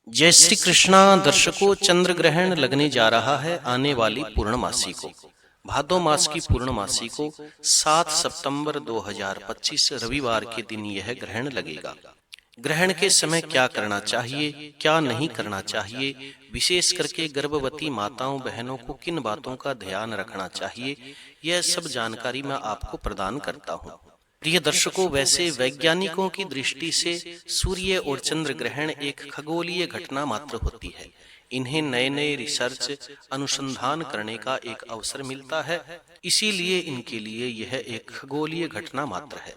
जय श्री कृष्णा। दर्शकों, चंद्र ग्रहण लगने जा रहा है आने वाली पूर्णमासी को। भादो मास की पूर्णमासी को 7 सितंबर 2025 रविवार के दिन यह ग्रहण लगेगा। ग्रहण के समय क्या करना चाहिए, क्या नहीं करना चाहिए, विशेष करके गर्भवती माताओं बहनों को किन बातों का ध्यान रखना चाहिए, यह सब जानकारी मैं आपको प्रदान करता हूँ। प्रिय दर्शकों, वैसे वैज्ञानिकों की दृष्टि से सूर्य और चंद्र ग्रहण एक खगोलीय घटना मात्र होती है। इन्हें नए नए रिसर्च अनुसंधान करने का एक अवसर मिलता है, इसीलिए इनके लिए यह एक खगोलीय घटना मात्र है।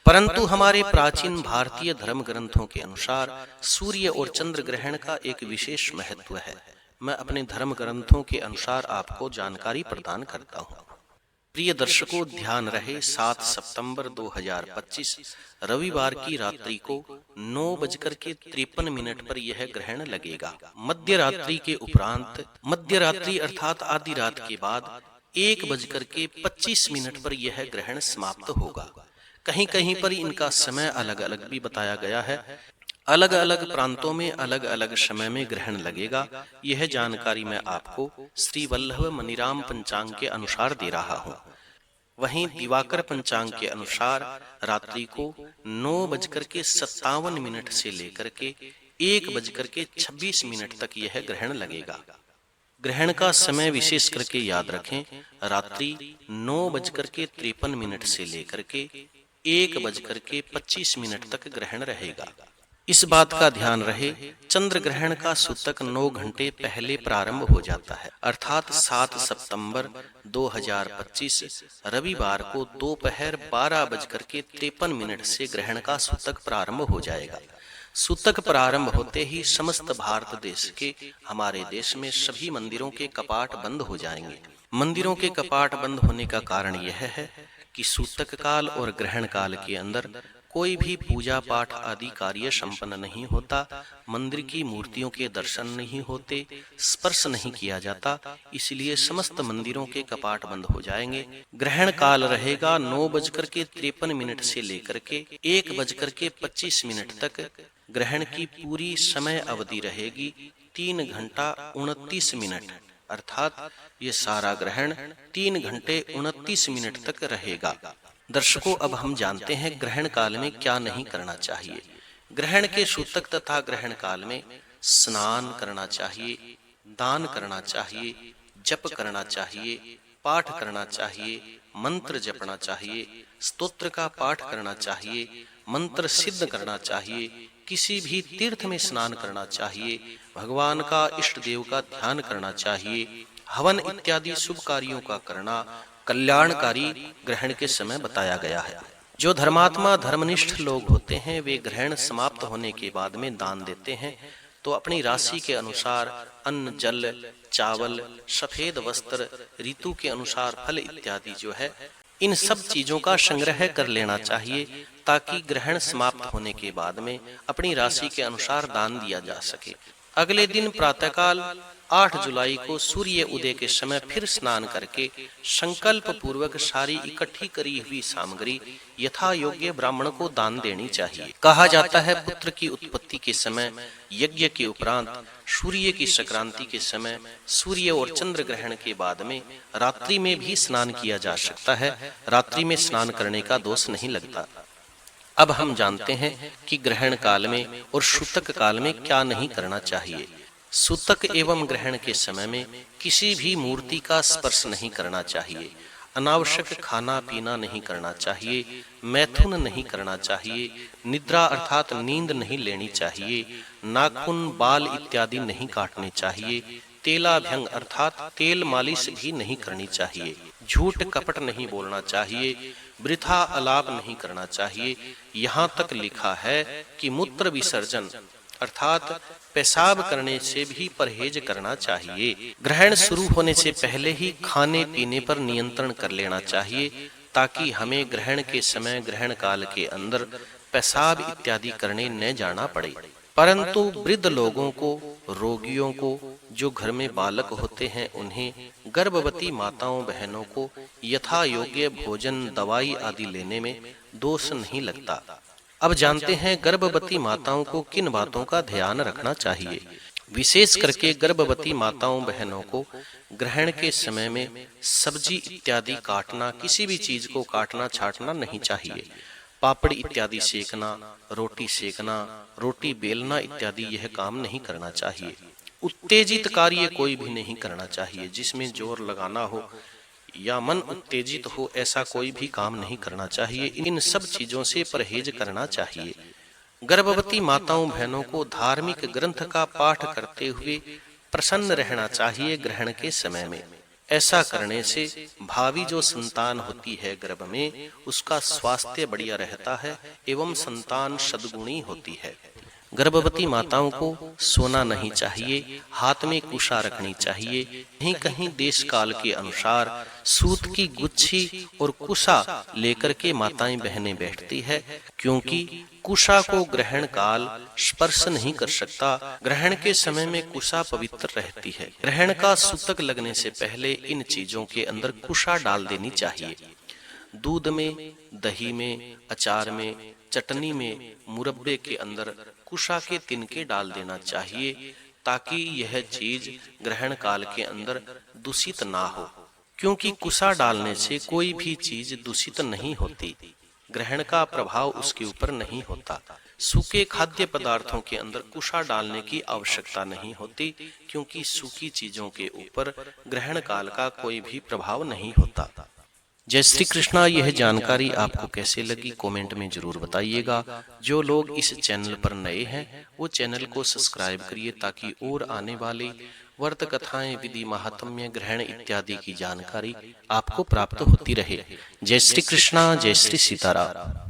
परंतु हमारे प्राचीन भारतीय धर्म ग्रंथों के अनुसार सूर्य और चंद्र ग्रहण का एक विशेष महत्व है। मैं अपने धर्म ग्रंथों के अनुसार आपको जानकारी प्रदान करता हूँ। प्रिय दर्शकों, ध्यान रहे 7 सितंबर 2025 रविवार की रात्रि को 9:53 पर यह ग्रहण लगेगा। मध्य रात्रि के उपरांत, मध्य रात्रि अर्थात आधी रात के बाद 1:25 पर यह ग्रहण समाप्त होगा। कहीं कहीं पर इनका समय अलग अलग भी बताया गया है। अलग अलग प्रांतों में अलग अलग समय में ग्रहण लगेगा। यह जानकारी मैं आपको श्री वल्लभ मणिराम पंचांग के अनुसार दे रहा हूँ। वहीं दिवाकर पंचांग के अनुसार रात्रि को 9:57 से लेकर के 1:26 तक यह ग्रहण लगेगा। ग्रहण का समय विशेष करके याद रखें, रात्रि 9:53 से लेकर के 1:25 तक ग्रहण रहेगा। इस बात का ध्यान रहे, चंद्र ग्रहण का सूतक 9 घंटे पहले प्रारंभ हो जाता है, अर्थात 7 सितंबर 2025 रविवार को दोपहर 12:53 से ग्रहण का सूतक प्रारंभ हो जाएगा। सूतक प्रारंभ होते ही समस्त भारत देश के, हमारे देश में सभी मंदिरों के कपाट बंद हो जाएंगे। मंदिरों के कपाट बंद होने का कारण यह है कि सूतक काल और ग्रहण काल के अंदर कोई भी पूजा पाठ आदि कार्य संपन्न नहीं होता, मंदिर की मूर्तियों के दर्शन नहीं होते, स्पर्श नहीं किया जाता, इसलिए समस्त मंदिरों के कपाट बंद हो जाएंगे। ग्रहण काल रहेगा 9:53 से लेकर के 1:25 तक। ग्रहण की पूरी समय अवधि रहेगी 3 घंटा 29 मिनट, अर्थात ये सारा ग्रहण 3 घंटे 29 मिनट तक रहेगा। दर्शकों, अब हम जानते हैं ग्रहण काल में क्या नहीं करना चाहिए। ग्रहण के सूतक तथा ग्रहण काल में स्नान करना चाहिए, दान करना चाहिए, जप करना चाहिए, पाठ करना चाहिए, मंत्र जपना चाहिए, स्तोत्र का पाठ करना चाहिए, मंत्र सिद्ध करना चाहिए, किसी भी तीर्थ में स्नान करना चाहिए, भगवान का इष्ट देव का ध्यान करना चाहिए, हवन इत्यादि शुभ कार्यों का करना कल्याणकारी ग्रहण के समय बताया गया है। जो धर्मात्मा धर्मनिष्ठ लोग होते हैं वे ग्रहण समाप्त होने के बाद में दान देते हैं, तो अपनी राशि के अनुसार अन्न, जल, चावल, सफेद वस्त्र, ऋतु के अनुसार फल इत्यादि जो है, इन सब चीजों का संग्रह कर लेना चाहिए, ताकि ग्रहण समाप्त होने के बाद में अपनी राशि के अनुसार दान दिया जा सके। अगले दिन प्रातःकाल 8 जुलाई को सूर्य उदय के समय फिर स्नान करके संकल्प पूर्वक सारी इकट्ठी करी हुई सामग्री यथा योग्य ब्राह्मण को दान देनी चाहिए। कहा जाता है पुत्र की उत्पत्ति के समय, यज्ञ के उपरांत, सूर्य की संक्रांति के समय, सूर्य और चंद्र ग्रहण के बाद में रात्रि में भी स्नान किया जा सकता है। रात्रि में स्नान करने का दोष नहीं लगता। अब हम जानते हैं कि ग्रहण काल में और सूतक काल में क्या नहीं करना चाहिए। सूतक एवं ग्रहण के समय में किसी भी मूर्ति का स्पर्श नहीं करना चाहिए, अनावश्यक खाना पीना नहीं करना चाहिए, मैथुन नहीं करना चाहिए, निद्रा अर्थात नींद नहीं लेनी चाहिए, नाखून, बाल इत्यादि नहीं काटने चाहिए, तेलाभ्यंग अर्थात तेल मालिश भी नहीं करनी चाहिए, झूठ कपट नहीं बोलना चाहिए, वृथा अलाप नहीं करना चाहिए। यहाँ तक लिखा है कि मूत्र विसर्जन अर्थात पेशाब करने से भी परहेज करना चाहिए। ग्रहण शुरू होने से पहले ही खाने पीने पर नियंत्रण कर लेना चाहिए, ताकि हमें ग्रहण के समय, ग्रहण काल के अंदर पेशाब इत्यादि करने न जाना पड़े। परंतु वृद्ध लोगों को, रोगियों को, जो घर में बालक होते हैं उन्हें, गर्भवती माताओं बहनों को यथा योग्य भोजन, दवाई आदि लेने में दोष नहीं लगता। अब जानते हैं गर्भवती माताओं को किन बातों का ध्यान रखना चाहिए। विशेष करके गर्भवती माताओं बहनों को ग्रहण के समय में सब्जी इत्यादि काटना, किसी भी चीज को काटना छाटना नहीं चाहिए। पापड़ इत्यादि सेकना, रोटी सेकना, रोटी बेलना इत्यादि यह काम नहीं करना चाहिए। उत्तेजित कार्य कोई भी नहीं करना चाहिए, जिसमें जोर लगाना हो या मन उत्तेजित हो, ऐसा कोई भी काम नहीं करना चाहिए। इन सब चीजों से परहेज करना चाहिए। गर्भवती माताओं बहनों को धार्मिक ग्रंथ का पाठ करते हुए प्रसन्न रहना चाहिए ग्रहण के समय में। ऐसा करने से भावी जो संतान होती है गर्भ में, उसका स्वास्थ्य बढ़िया रहता है एवं संतान सद्गुणी होती है। गर्भवती माताओं को सोना नहीं चाहिए, हाथ में कुशा रखनी चाहिए। कहीं कहीं देश काल के अनुसार सूत की गुच्छी और कुशा लेकर के माताएं बहनें बैठती है, क्योंकि कुशा को ग्रहण काल स्पर्श नहीं कर सकता। ग्रहण के समय में कुशा पवित्र रहती है। ग्रहण का सूतक लगने से पहले इन चीजों के अंदर कुशा डाल देनी चाहिए। दूध में, दही में, अचार में, चटनी में, मुरब्बे के अंदर कुशा के तिनके डाल देना चाहिए, ताकि यह चीज ग्रहण काल के अंदर दूषित ना हो। क्योंकि कुशा डालने से कोई भी चीज दूषित नहीं होती, ग्रहण का प्रभाव उसके ऊपर नहीं होता। सूखे खाद्य पदार्थों के अंदर कुशा डालने की आवश्यकता नहीं होती, क्योंकि सूखी चीजों के ऊपर ग्रहण काल का कोई भी प्रभाव नहीं होता। जय श्री कृष्णा। यह जानकारी आपको कैसे लगी कमेंट में जरूर बताइएगा। जो लोग इस चैनल पर नए हैं वो चैनल को सब्सक्राइब करिए, ताकि और आने वाले व्रत कथाएं, विधि, महात्म्य, ग्रहण इत्यादि की जानकारी आपको प्राप्त होती रहे। जय श्री कृष्णा, जय श्री सीताराम।